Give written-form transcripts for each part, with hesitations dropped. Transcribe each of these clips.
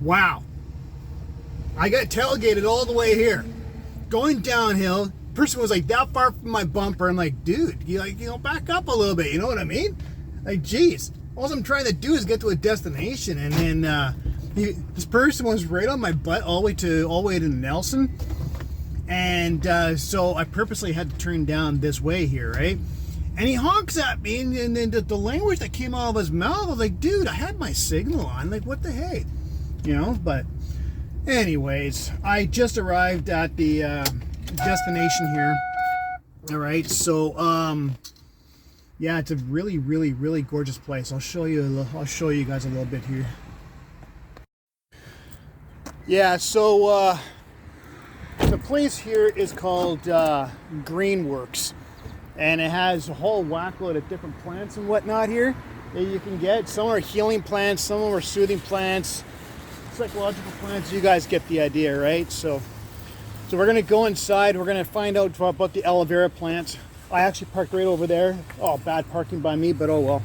Wow. I got tailgated all the way here. Going downhill, person was like that far from my bumper. I'm like, dude, back up a little bit. You know what I mean? Like, geez. All I'm trying to do is get to a destination, and then this person was right on my butt all the way to Nelson, and so I purposely had to turn down this way here, right? And he honks at me, and then the language that came out of his mouth, I was like, dude, I had my signal on. Like, what the heck? But anyways, I just arrived at the destination here. All right, so yeah, it's a really, really, really gorgeous place. I'll show you guys a little bit here. Yeah, so the place here is called Greenworks, and it has a whole whackload of different plants and whatnot here that you can get. Some are healing plants, some are soothing plants, psychological plants. You guys get the idea, right? So we're gonna go inside. We're gonna find out about the aloe vera plants. I actually parked right over there. Oh, bad parking by me, but oh well.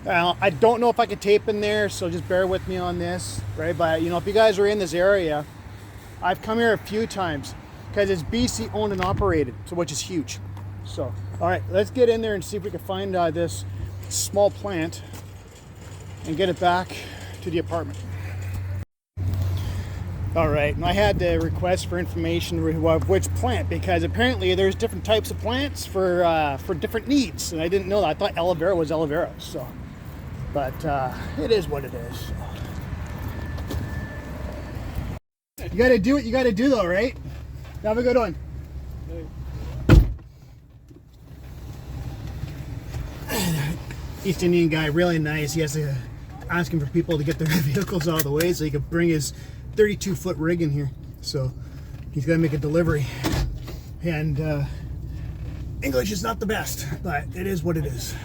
I don't know if I can tape in there, so just bear with me on this, right? But if you guys are in this area, I've come here a few times because it's BC owned and operated, so which is huge. So, all right, let's get in there and see if we can find this small plant and get it back to the apartment. All right, and I had to request for information of which plant, because apparently there's different types of plants for different needs, and I didn't know that. I thought aloe vera was aloe vera, so, but it is what it is. You got to do what you got to do, though, right? Have a good one. East Indian guy, really nice. He has to ask him for people to get their vehicles out of the way so he can bring his 32-foot rig in here. So he's got to make a delivery, and English is not the best, but it is what it is.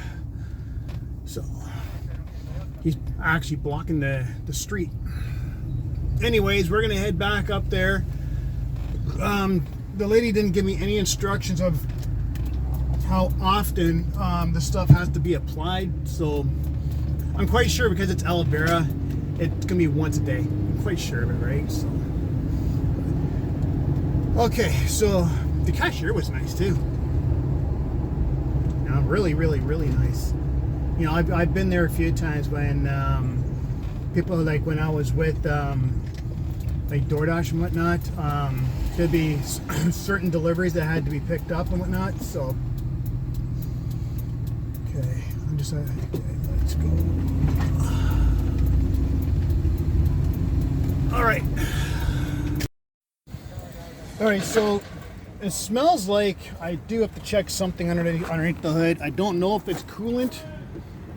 So he's actually blocking the street. Anyways, we're gonna head back up there. The lady didn't give me any instructions of how often the stuff has to be applied, so I'm quite sure because it's aloe vera, it's gonna be once a day. I'm quite sure of it, right? So, okay, so the cashier was nice too. Really, really, really nice. I've been there a few times when people, like when I was with like DoorDash and whatnot, there'd be certain deliveries that had to be picked up and whatnot. So, okay, let's go. All right. All right, so it smells like I do have to check something underneath the hood. I don't know if it's coolant.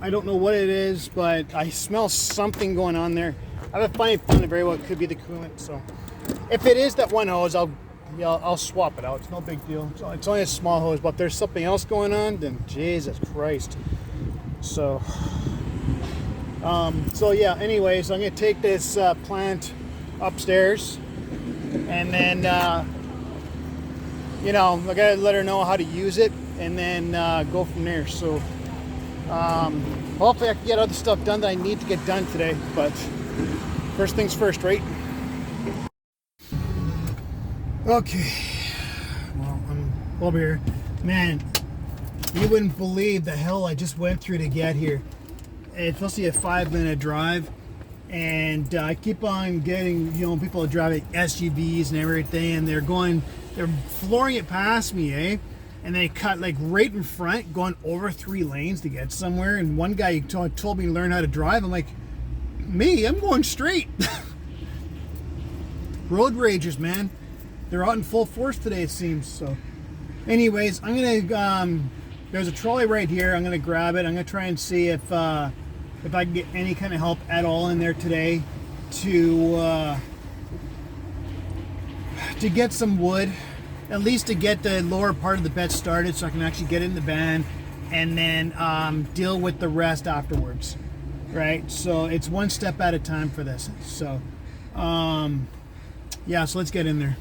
I don't know what it is, but I smell something going on there. I have a funny feeling very well it could be the coolant. So if it is that one hose, I'll swap it out. It's no big deal. It's only a small hose, but if there's something else going on, then Jesus Christ. So yeah, anyways, I'm gonna take this plant upstairs, and then I gotta let her know how to use it, and then go from there. So hopefully I can get other stuff done that I need to get done today, but first things first, right? Okay, well, I'm over here. Man, you wouldn't believe the hell I just went through to get here. It's supposed to be a 5-minute drive, and I keep on getting, people driving SUVs and everything, and they're flooring it past me, eh? And they cut like right in front, going over 3 lanes to get somewhere. And one guy told me to learn how to drive. I'm like, me? I'm going straight. Road ragers, man. They're out in full force today, it seems. So, anyways, I'm gonna. There's a trolley right here. I'm gonna grab it. I'm gonna try and see if I can get any kind of help at all in there today to get some wood. At least to get the lower part of the bed started so I can actually get in the van and then deal with the rest afterwards, right? So it's one step at a time for this. So yeah, so let's get in there.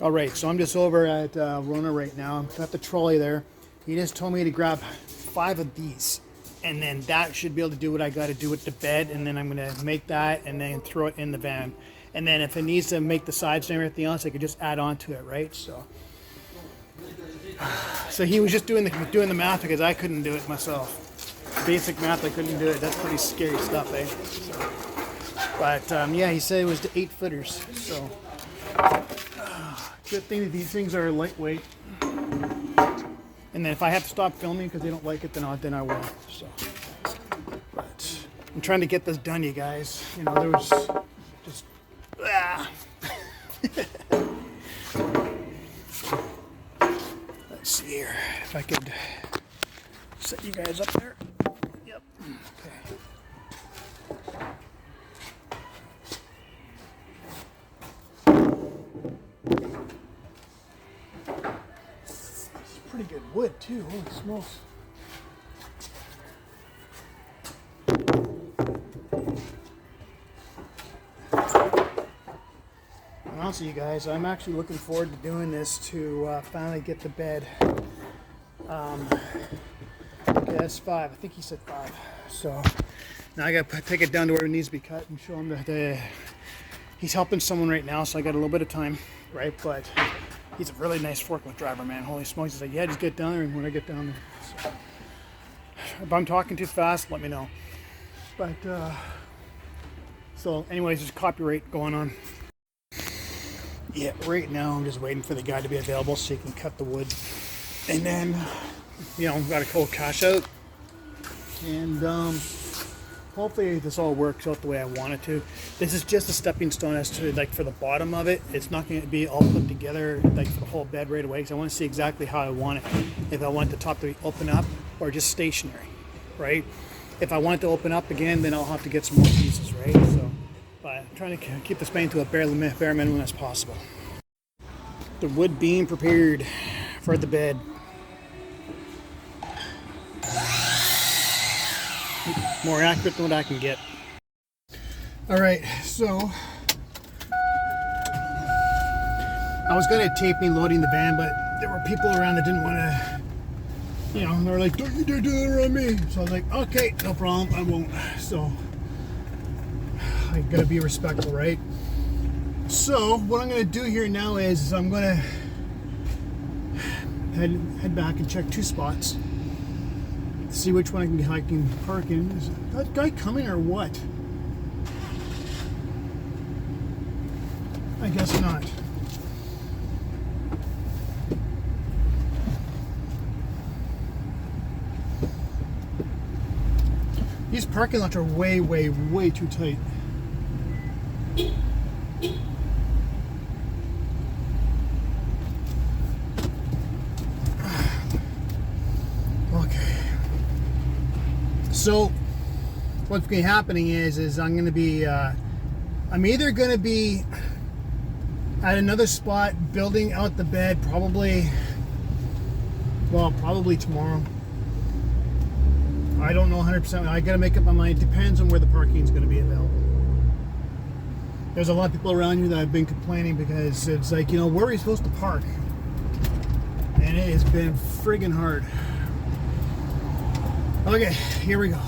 All right, so I'm just over at Rona right now. I've got the trolley there. He just told me to grab 5 of these, and then that should be able to do what I got to do with the bed, and then I'm going to make that and then throw it in the van. And then if it needs to make the sides and everything else, I could just add on to it, right? So he was just doing the math because I couldn't do it myself. Basic math, I couldn't do it. That's pretty scary stuff, eh? So, but yeah, he said it was the 8 footers. So good thing that these things are lightweight. And then if I have to stop filming because they don't like it, then I will. So, but I'm trying to get this done, you guys. You know, there was just Let's see here if I could set you guys up there. Yep. Okay. It's pretty good wood too. Holy smokes. Honestly, you guys, I'm actually looking forward to doing this to finally get the bed. Okay, that's 5. I think he said 5. So now I got to take it down to where it needs to be cut and show him that he's helping someone right now, so I got a little bit of time, right? But he's a really nice forklift driver, man. Holy smokes. He's like, yeah, just get down there, and when I get down there. So, if I'm talking too fast, let me know. But, so anyways, there's copyright going on. Yeah, right now I'm just waiting for the guy to be available so he can cut the wood. And then, you know, got a cold cash out. And hopefully this all works out the way I want it to. This is just a stepping stone as to, like, for the bottom of it. It's not going to be all put together, like, for the whole bed right away. Because I want to see exactly how I want it. If I want the top to be open up or just stationary, right? If I want it to open up again, then I'll have to get some more pieces, right? So, but I'm trying to keep this paint to a bare minimum as possible. The wood being prepared for the bed. More accurate than what I can get. All right, so I was gonna tape me loading the van, but there were people around that didn't want to. You know, they were like, "Don't you dare do that around me!" So I was like, "Okay, no problem, I won't." So I gotta be respectful, right? So what I'm gonna do here now is I'm gonna head back and check 2 spots. See which one I can park in. Is that guy coming or what? I guess not. These parking lots are way, way, way too tight. So what's going to be happening is I'm going to be, I'm either going to be at another spot building out the bed, probably tomorrow. I don't know 100%. I got to make up my mind. It depends on where the parking is going to be available. There's a lot of people around here that have been complaining because it's like, you know, where are we supposed to park? And it has been friggin' hard. Okay, here we go.